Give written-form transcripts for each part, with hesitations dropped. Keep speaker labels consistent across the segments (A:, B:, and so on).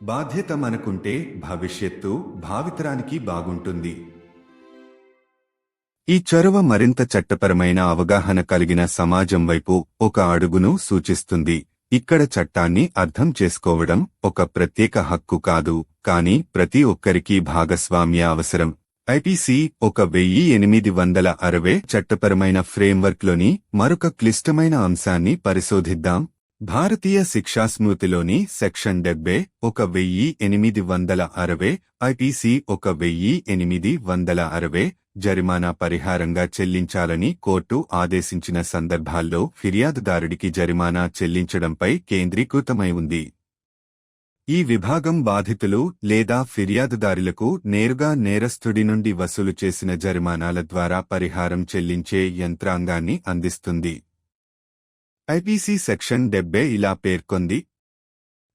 A: బాధ్యత మనకుంటే భవిష్యత్తు భావితరానికి బాగుంటుంది. ఈ చొరవ మరింత చట్టపరమైన అవగాహన కలిగిన సమాజం వైపు ఒక అడుగును సూచిస్తుంది. ఇక్కడ చట్టాన్ని అర్థం చేసుకోవడం ఒక ప్రత్యేక హక్కు కాదు, కానీ ప్రతి ఒక్కరికీ భాగస్వామ్య అవసరం. ఐపీసీ 1860 చట్టపరమైన ఫ్రేమ్వర్క్లోని మరొక క్లిష్టమైన అంశాన్ని పరిశోధిద్దాం. భారతీయ శిక్షాస్మృతిలోని సెక్షన్ 70 1860 ఐపీసీ 1860 జరిమానా పరిహారంగా చెల్లించాలని కోర్టు ఆదేశించిన సందర్భాల్లో ఫిర్యాదుదారుడికి జరిమానా చెల్లించడంపై కేంద్రీకృతమై ఉంది. ఈ విభాగం బాధితులు లేదా ఫిర్యాదుదారులకు నేరుగా నేరస్థుడి నుండి వసూలు చేసిన జరిమానాల ద్వారా పరిహారం చెల్లించే యంత్రాంగాన్ని అందిస్తుంది. ఐపీసీ సెక్షన్ 70 ఇలా పేర్కొంది: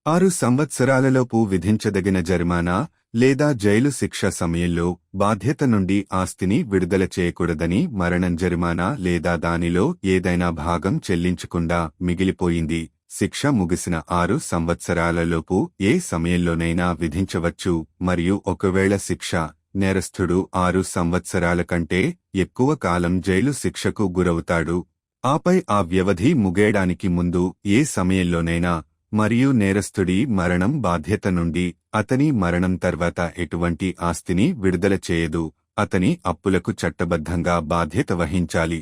A: 6 సంవత్సరాలలోపు విధించదగిన జరిమానా లేదా జైలు శిక్ష సమయంలో బాధ్యత నుండి ఆస్తిని విడుదల చేయకూడదని, మరణం జరిమానా లేదా దానిలో ఏదైనా భాగం చెల్లించకుండా మిగిలిపోయింది. శిక్ష ముగిసిన 6 సంవత్సరాలలోపు ఏ సమయంలోనైనా విధించవచ్చు, మరియు ఒకవేళ శిక్ష నేరస్థుడు 6 సంవత్సరాల కంటే ఎక్కువ కాలం జైలు శిక్షకు గురవుతాడు, ఆపై ఆ వ్యవధి ముగియడానికి ముందు ఏ సమయంలోనైనా, మరియు నేరస్థుడి మరణం బాధ్యత నుండి అతని మరణం తర్వాత ఎటువంటి ఆస్తిని విడుదల చేయదు, అతని అప్పులకు చట్టబద్ధంగా బాధ్యత వహించాలి.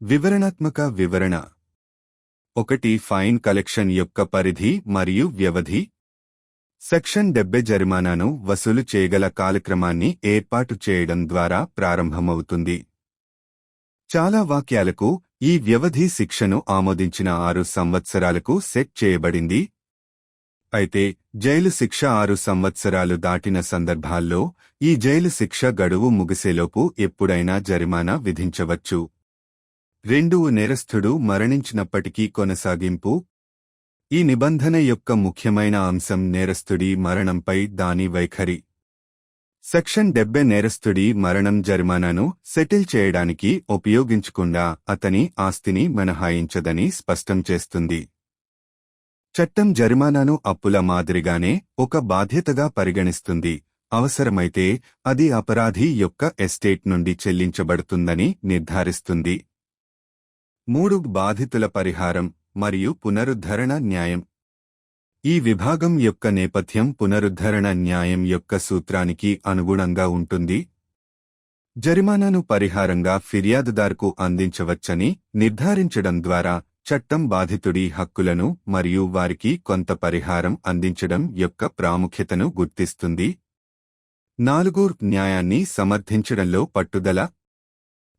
A: వివరణాత్మక వివరణ 1. ఫైన్ కలెక్షన్ యొక్క పరిధి మరియు వ్యవధి. సెక్షన్ 70 జరిమానాను వసూలు చేయగల కాలక్రమాన్ని ఏర్పాటు చేయడం ద్వారా ప్రారంభమవుతుంది. చాలా వాక్యాలకు ఈ వ్యవధి శిక్షను ఆమోదించిన 6 సంవత్సరాలకు సెట్ చేయబడింది. అయితే జైలు శిక్ష 6 సంవత్సరాలు దాటిన సందర్భాల్లో ఈ జైలు శిక్ష గడువు ముగిసేలోపు ఎప్పుడైనా జరిమానా విధించవచ్చు. 2. నేరస్థుడు మరణించినప్పటికీ కొనసాగింపు. ఈ నిబంధన యొక్క ముఖ్యమైన అంశం నేరస్థుడి మరణంపై దాని వైఖరి. సెక్షన్ 70 నేరస్థుడి మరణం జరిమానాను సెటిల్ చేయడానికి ఉపయోగించకుండా అతని ఆస్తిని మినహాయించదని స్పష్టం చేస్తుంది. చట్టం జరిమానాను అప్పుల మాదిరిగానే ఒక బాధ్యతగా పరిగణిస్తుంది. అవసరమైతే అది అపరాధి యొక్క ఎస్టేట్ నుండి చెల్లించబడుతుందని నిర్ధారిస్తుంది. 3. బాధితుల పరిహారం మరియు పునరుద్ధరణ న్యాయం. ఈ విభాగం యొక్క నేపథ్యం పునరుద్ధరణ న్యాయం యొక్క సూత్రానికి అనుగుణంగా ఉంటుంది. జరిమానాను పరిహారంగా ఫిర్యాదుదారుకు అందించవచ్చని నిర్ధారించడం ద్వారా చట్టం బాధితుడి హక్కులను మరియు వారికి కొంత పరిహారం అందించడం యొక్క ప్రాముఖ్యతను గుర్తిస్తుంది. 4. న్యాయాన్ని సమర్థించడంలో పట్టుదల.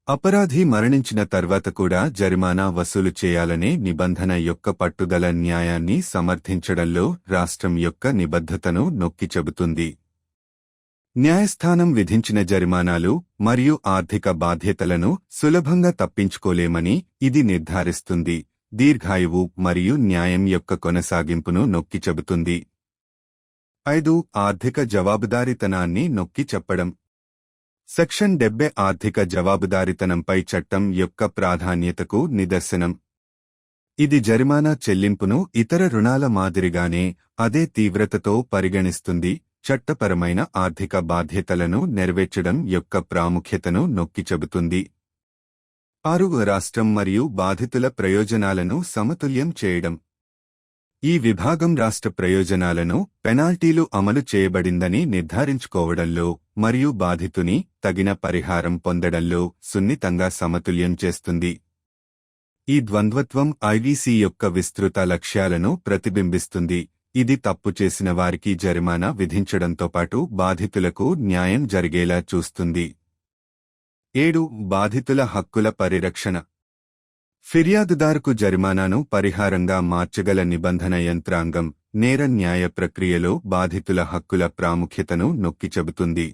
A: అపరాధి మరణించిన తర్వాత కూడా జరిమానా వసూలు చేయాలనే నిబంధన యొక్క పట్టుదల న్యాయాన్ని సమర్థించడంలో రాష్ట్రం యొక్క నిబద్ధతను నొక్కి చెబుతుంది. న్యాయస్థానం విధించిన జరిమానాలు మరియు ఆర్థిక బాధ్యతలను సులభంగా తప్పించుకోలేమని ఇది నిర్ధారిస్తుంది. దీర్ఘాయువు మరియు న్యాయం యొక్క కొనసాగింపును నొక్కి చెబుతుంది. 5. ఆర్థిక జవాబుదారీతనాన్ని నొక్కి చెప్పడం. సెక్షన్ 70 ఆర్థిక జవాబుదారీతనంపై చట్టం యొక్క ప్రాధాన్యతకు నిదర్శనం. ఇది జరిమానా చెల్లింపును ఇతర రుణాల మాదిరిగానే అదే తీవ్రతతో పరిగణిస్తుంది. చట్టపరమైన ఆర్థిక బాధ్యతలను నెరవేర్చడం యొక్క ప్రాముఖ్యతను నొక్కి చెబుతుంది. 6. రాష్ట్రం మరియు బాధితుల ప్రయోజనాలను సమతుల్యం చేయడం. ఈ విభాగం రాష్ట్ర ప్రయోజనాలను, పెనాల్టీలు అమలు చేయబడిందని నిర్ధారించుకోవడంలో మరియు బాధితుని తగిన పరిహారం పొందడంలో సున్నితంగా సమతుల్యం చేస్తుంది. ఈ ద్వంద్వత్వం ఐవీసీ యొక్క విస్తృత లక్ష్యాలను ప్రతిబింబిస్తుంది. ఇది తప్పు చేసిన వారికి జరిమానా విధించడంతో పాటు బాధితులకు న్యాయం జరిగేలా చూస్తుంది. 7. బాధితుల హక్కుల పరిరక్షణ. ఫిర్యాదుదారుకు జరిమానాను పరిహారంగా మార్చగల నిబంధన యంత్రాంగం నేర న్యాయ ప్రక్రియలో బాధితుల హక్కుల ప్రాముఖ్యతను నొక్కి చెబుతుంది.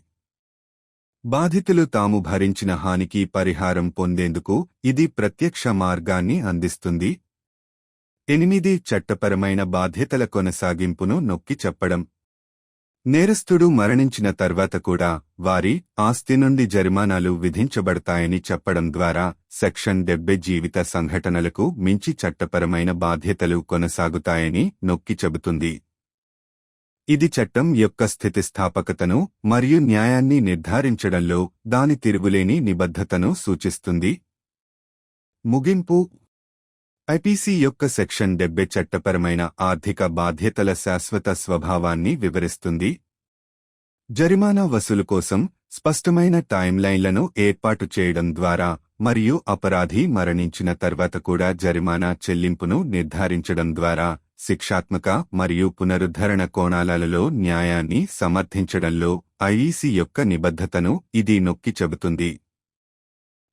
A: బాధితులు తాము భరించిన హానికి పరిహారం పొందేందుకు ఇది ప్రత్యక్ష మార్గాన్ని అందిస్తుంది. 8. చట్టపరమైన బాధ్యతల కొనసాగింపును నొక్కి చెప్పడం. నేరస్థుడు మరణించిన తర్వాత కూడా వారి ఆస్తి నుండి జరిమానాలు విధించబడతాయని చెప్పడం ద్వారా సెక్షన్ 70 జీవిత సంఘటనలకు మించి చట్టపరమైన బాధ్యతలు కొనసాగుతాయని నొక్కి చెబుతుంది. ఇది చట్టం యొక్క స్థితిస్థాపకతను మరియు న్యాయాన్ని నిర్ధారించడంలో దాని తిరుగులేని నిబద్ధతను సూచిస్తుంది. ముగింపు. ఐపీసీ యొక్క సెక్షన్ 70 చట్టపరమైన ఆర్థిక బాధ్యతల శాశ్వత స్వభావాన్ని వివరిస్తుంది. జరిమానా వసూలు కోసం స్పష్టమైన టైమ్లైన్లను ఏర్పాటు చేయడం ద్వారా మరియు అపరాధి మరణించిన తర్వాత కూడా జరిమానా చెల్లింపును నిర్ధారించడం ద్వారా శిక్షాత్మక మరియు పునరుద్ధరణ కోణాలలో న్యాయాన్ని సమర్థించడంలో ఐఈసీ యొక్క నిబద్ధతను ఇది నొక్కి చెబుతుంది.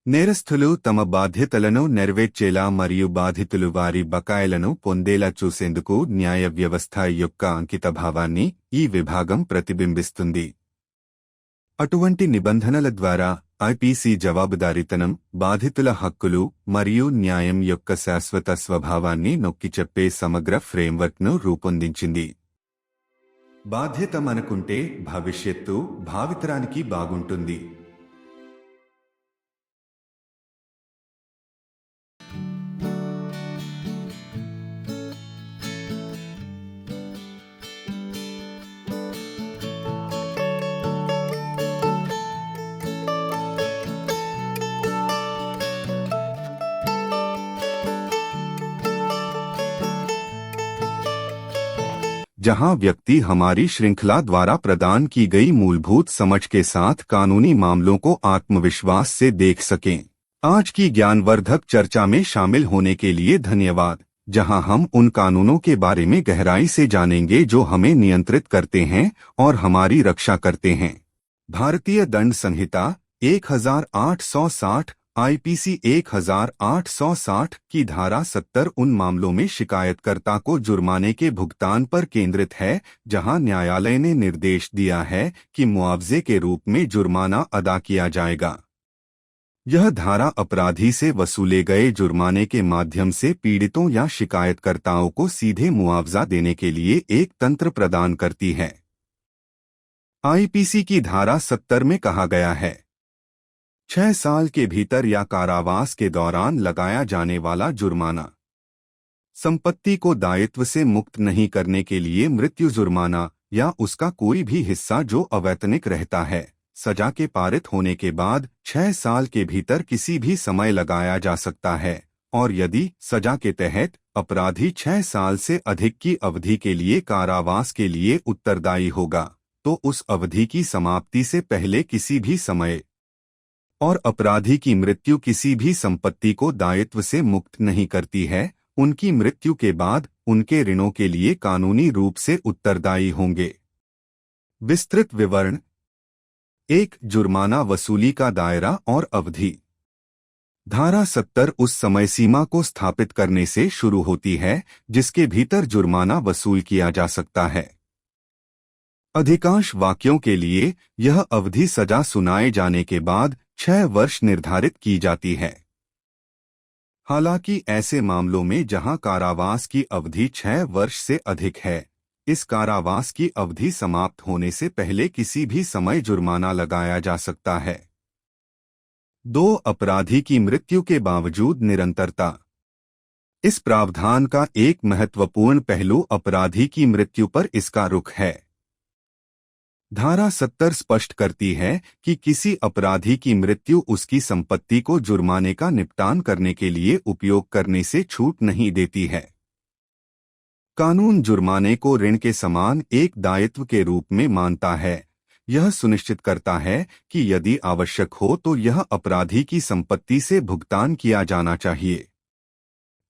A: నేరస్థులు తమ బాధ్యతలను నెరవేర్చేలా మరియు బాధితులు వారి బకాయిలను పొందేలా చూసేందుకు న్యాయ వ్యవస్థ యొక్క అంకితభావాన్ని ఈ విభాగం ప్రతిబింబిస్తుంది. అటువంటి నిబంధనల ద్వారా ఐపీసీ జవాబుదారీతనం, బాధితుల హక్కులు మరియు న్యాయం యొక్క శాశ్వత స్వభావాన్ని నొక్కిచెప్పే సమగ్ర ఫ్రేమ్వర్క్ను రూపొందించింది. బాధ్యత మనకుంటే భవిష్యత్తు భావితరానికి బాగుంటుంది. जहां व्यक्ति हमारी श्रृंखला द्वारा प्रदान की गई मूलभूत समझ के साथ कानूनी मामलों को आत्मविश्वास से देख सकें। आज की ज्ञानवर्धक चर्चा में शामिल होने के लिए धन्यवाद, जहां हम उन कानूनों के बारे में गहराई से जानेंगे जो हमें नियंत्रित करते हैं और हमारी रक्षा करते हैं। भारतीय दंड संहिता 1860 आईपीसी 1860 की धारा 70 उन मामलों में शिकायतकर्ता को जुर्माने के भुगतान पर केंद्रित है जहां न्यायालय ने निर्देश दिया है कि मुआवजे के रूप में जुर्माना अदा किया जाएगा। यह धारा अपराधी से वसूले गए जुर्माने के माध्यम से पीड़ितों या शिकायतकर्ताओं को सीधे मुआवजा देने के लिए एक तंत्र प्रदान करती है। आईपीसी की धारा 70 में कहा गया है, 6 साल के भीतर या कारावास के दौरान लगाया जाने वाला जुर्माना संपत्ति को दायित्व से मुक्त नहीं करने के लिए मृत्यु जुर्माना या उसका कोई भी हिस्सा जो अवैतनिक रहता है, सजा के पारित होने के बाद 6 साल के भीतर किसी भी समय लगाया जा सकता है, और यदि सजा के तहत अपराधी 6 साल से अधिक की अवधि के लिए कारावास के लिए उत्तरदायी होगा तो उस अवधि की समाप्ति से पहले किसी भी समय और अपराधी की मृत्यु किसी भी संपत्ति को दायित्व से मुक्त नहीं करती है, उनकी मृत्यु के बाद उनके ऋणों के लिए कानूनी रूप से उत्तरदायी होंगे। विस्तृत विवरण। 1. जुर्माना वसूली का दायरा और अवधि। धारा 70 उस समय सीमा को स्थापित करने से शुरू होती है जिसके भीतर जुर्माना वसूल किया जा सकता है। अधिकांश वाक्यों के लिए यह अवधि सजा सुनाए जाने के बाद 6 वर्ष निर्धारित की जाती है। हालांकि ऐसे मामलों में जहां कारावास की अवधि 6 वर्ष से अधिक है, इस कारावास की अवधि समाप्त होने से पहले किसी भी समय जुर्माना लगाया जा सकता है। 2. अपराधी की मृत्यु के बावजूद निरंतरता। इस प्रावधान का एक महत्वपूर्ण पहलू अपराधी की मृत्यु पर इसका रुख है। धारा 70 स्पष्ट करती है कि किसी अपराधी की मृत्यु उसकी संपत्ति को जुर्माने का निपटान करने के लिए उपयोग करने से छूट नहीं देती है। कानून जुर्माने को ऋण के समान एक दायित्व के रूप में मानता है। यह सुनिश्चित करता है कि यदि आवश्यक हो तो यह अपराधी की संपत्ति से भुगतान किया जाना चाहिए।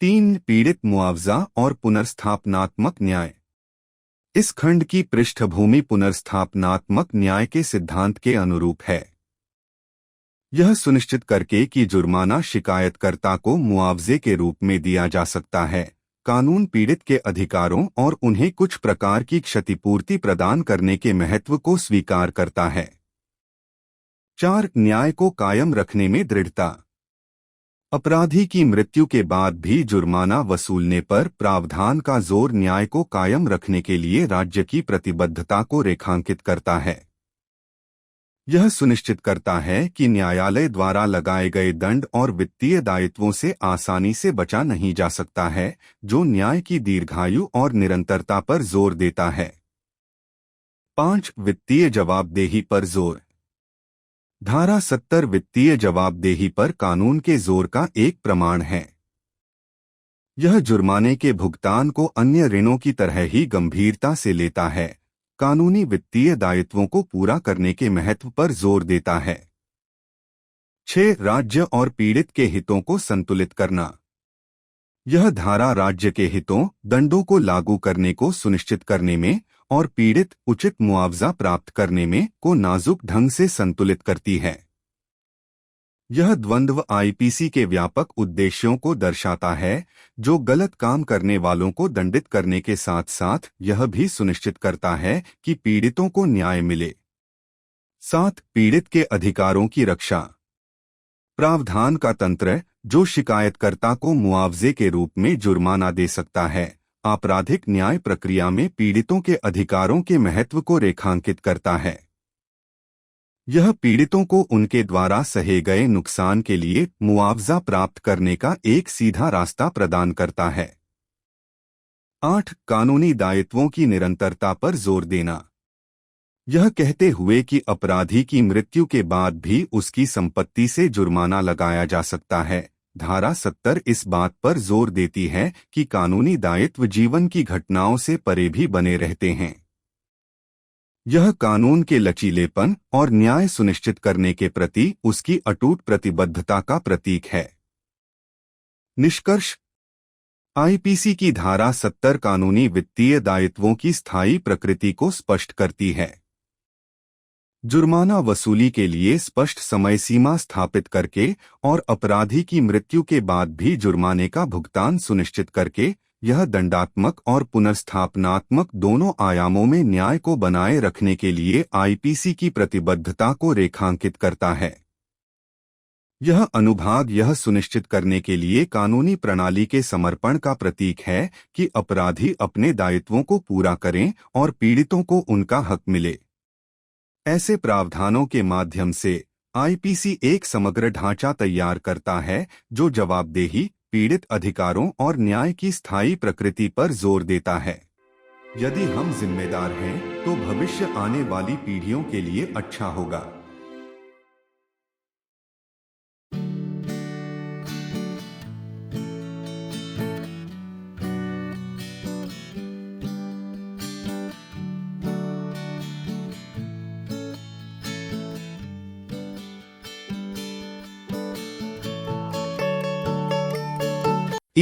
A: 3. पीड़ित मुआवजा और पुनर्स्थापनात्मक न्याय। इस खंड की पृष्ठभूमि पुनर्स्थापनात्मक न्याय के सिद्धांत के अनुरूप है। यह सुनिश्चित करके कि जुर्माना शिकायतकर्ता को मुआवजे के रूप में दिया जा सकता है, कानून पीड़ित के अधिकारों और उन्हें कुछ प्रकार की क्षतिपूर्ति प्रदान करने के महत्व को स्वीकार करता है। 4. न्याय को कायम रखने में दृढ़ता। अपराधी की मृत्यु के बाद भी जुर्माना वसूलने पर प्रावधान का जोर न्याय को कायम रखने के लिए राज्य की प्रतिबद्धता को रेखांकित करता है। यह सुनिश्चित करता है कि न्यायालय द्वारा लगाए गए दंड और वित्तीय दायित्वों से आसानी से बचा नहीं जा सकता है, जो न्याय की दीर्घायु और निरंतरता पर जोर देता है। 5. वित्तीय जवाबदेही पर जोर। धारा 70 वित्तीय जवाबदेही पर कानून के जोर का एक प्रमाण है। यह जुर्माने के भुगतान को अन्य ऋणों की तरह ही गंभीरता से लेता है। कानूनी वित्तीय दायित्वों को पूरा करने के महत्व पर जोर देता है। 6. राज्य और पीड़ित के हितों को संतुलित करना। यह धारा राज्य के हितों, दंडों को लागू करने को सुनिश्चित करने में और पीड़ित उचित मुआवजा प्राप्त करने में को नाजुक ढंग से संतुलित करती है। यह द्वंद्व आईपीसी के व्यापक उद्देश्यों को दर्शाता है, जो गलत काम करने वालों को दंडित करने के साथ साथ यह भी सुनिश्चित करता है कि पीड़ितों को न्याय मिले। 7. पीड़ित के अधिकारों की रक्षा। प्रावधान का तंत्र, जो शिकायतकर्ता को मुआवजे के रूप में जुर्माना दे सकता है, आपराधिक न्याय प्रक्रिया में पीड़ितों के अधिकारों के महत्व को रेखांकित करता है। यह पीड़ितों को उनके द्वारा सहे गए नुकसान के लिए मुआवजा प्राप्त करने का एक सीधा रास्ता प्रदान करता है। 8. कानूनी दायित्वों की निरंतरता पर जोर देना। यह कहते हुए कि अपराधी की मृत्यु के बाद भी उसकी संपत्ति से जुर्माना लगाया जा सकता है, धारा 70 इस बात पर जोर देती है कि कानूनी दायित्व जीवन की घटनाओं से परे भी बने रहते हैं। यह कानून के लचीलेपन और न्याय सुनिश्चित करने के प्रति उसकी अटूट प्रतिबद्धता का प्रतीक है। निष्कर्ष। आईपीसी की धारा 70 कानूनी वित्तीय दायित्वों की स्थायी प्रकृति को स्पष्ट करती है। जुर्माना वसूली के लिए स्पष्ट समय सीमा स्थापित करके और अपराधी की मृत्यु के बाद भी जुर्माने का भुगतान सुनिश्चित करके, यह दंडात्मक और पुनर्स्थापनात्मक दोनों आयामों में न्याय को बनाए रखने के लिए आईपीसी की प्रतिबद्धता को रेखांकित करता है। यह अनुभाग यह सुनिश्चित करने के लिए कानूनी प्रणाली के समर्पण का प्रतीक है कि अपराधी अपने दायित्वों को पूरा करें और पीड़ितों को उनका हक मिले। ऐसे प्रावधानों के माध्यम से आईपीसी एक समग्र ढांचा तैयार करता है, जो जवाबदेही, पीड़ित अधिकारों और न्याय की स्थायी प्रकृति पर जोर देता है। यदि हम जिम्मेदार हैं, तो भविष्य आने वाली पीढ़ियों के लिए अच्छा होगा।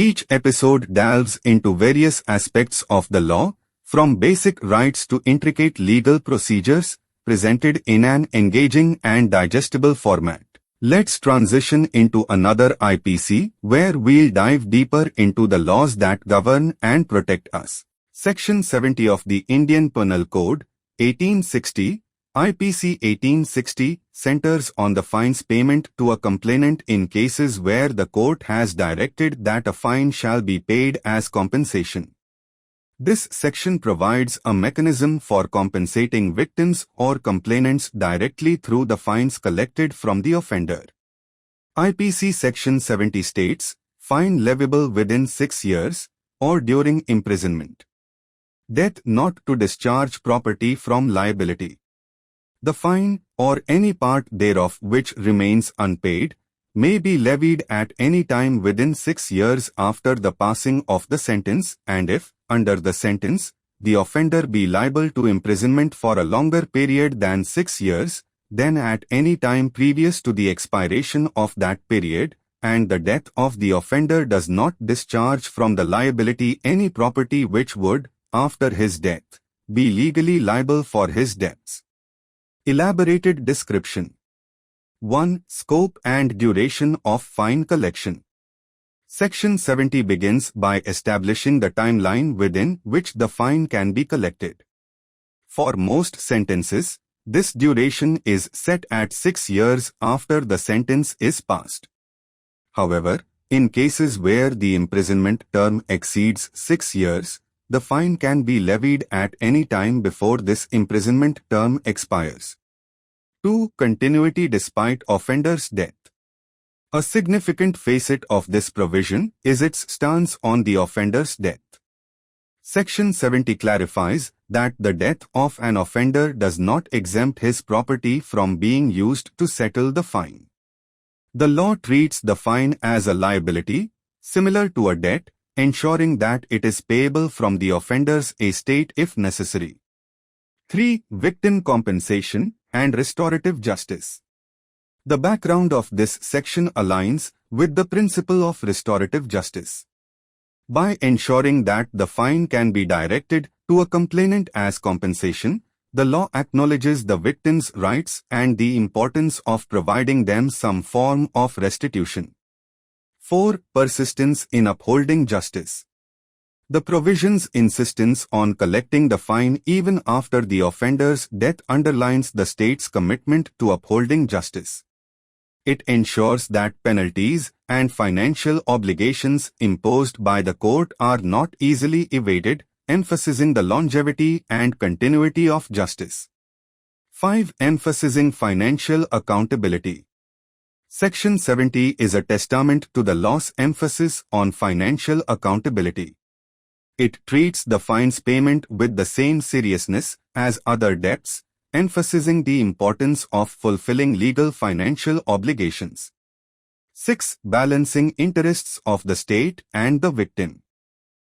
A: Each episode delves into various aspects of the law, from basic rights to intricate legal procedures, presented in an engaging and digestible format. Let's transition into another IPC, where we'll dive deeper into the laws that govern and protect us. Section 70 of the Indian Penal Code, 1860, IPC 1860, centers on the fines payment to a complainant in cases where the court has directed that a fine shall be paid as compensation. This section provides a mechanism for compensating victims or complainants directly through the fines collected from the offender. IPC Section 70 states, fine leviable within 6 years, or during imprisonment. Death not to discharge property from liability. The fine, or any part thereof which remains unpaid, may be levied at any time within 6 years after the passing of the sentence, and if, under the sentence, the offender be liable to imprisonment for a longer period than 6 years, then at any time previous to the expiration of that period, and the death of the offender does not discharge from the liability any property which would, after his death, be legally liable for his debts. Elaborated description. 1. Scope and duration of fine collection. Section 70 begins by establishing the timeline within which the fine can be collected. For most sentences, this duration is set at 6 years after the sentence is passed. However, in cases where the imprisonment term exceeds 6 years, the fine can be levied at any time before this imprisonment term expires. 2. Continuity despite offender's death. A significant facet of this provision is its stance on the offender's death. Section 70 clarifies that the death of an offender does not exempt his property from being used to settle the fine. The law treats the fine as a liability, similar to a debt, ensuring that it is payable from the offender's estate if necessary. 3. Victim compensation and restorative justice. The background of this section aligns with the principle of restorative justice. By ensuring that the fine can be directed to a complainant as compensation, the law acknowledges the victim's rights and the importance of providing them some form of restitution. 4. Persistence in upholding justice. The provision's insistence on collecting the fine even after the offender's death underlines the state's commitment to upholding justice. It ensures that penalties and financial obligations imposed by the court are not easily evaded, emphasizing the longevity and continuity of justice. 5. Emphasizing financial accountability. Section 70 is a testament to the law's emphasis on financial accountability. It treats the fine's payment with the same seriousness as other debts, emphasizing the importance of fulfilling legal financial obligations. 6. Balancing interests of the state and the victim.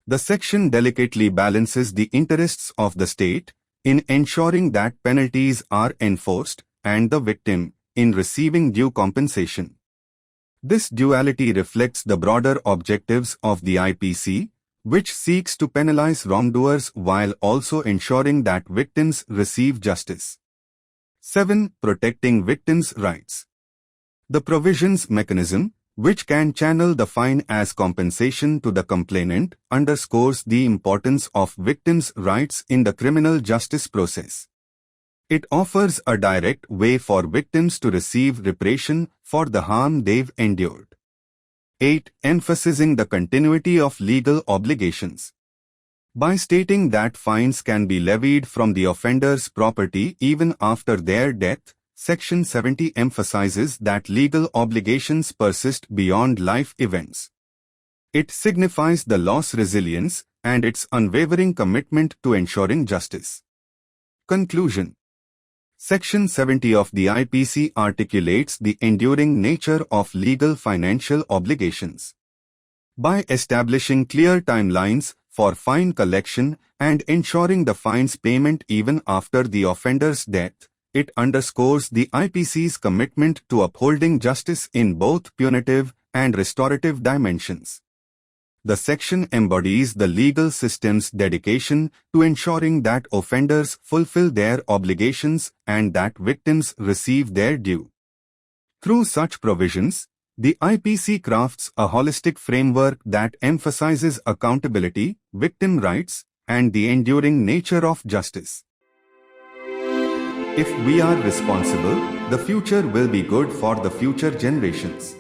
A: The section delicately balances the interests of the state in ensuring that penalties are enforced and the victim in receiving due compensation. This duality reflects the broader objectives of the IPC, which seeks to penalize wrongdoers while also ensuring that victims receive justice. 7. Protecting victims' rights. The provision's mechanism, which can channel the fine as compensation to the complainant, underscores the importance of victims' rights in the criminal justice process. It offers a direct way for victims to receive reparation for the harm they've endured. 8. Emphasizing the continuity of legal obligations. By stating that fines can be levied from the offender's property even after their death, Section 70 emphasizes that legal obligations persist beyond life events. It signifies the law's resilience and its unwavering commitment to ensuring justice. Conclusion. Section 70 of the IPC articulates the enduring nature of legal financial obligations. By establishing clear timelines for fine collection and ensuring the fine's payment even after the offender's death, it underscores the IPC's commitment to upholding justice in both punitive and restorative dimensions. The section embodies the legal system's dedication to ensuring that offenders fulfill their obligations and that victims receive their due. Through such provisions, the IPC crafts a holistic framework that emphasizes accountability, victim rights, and the enduring nature of justice. If we are responsible, the future will be good for the future generations.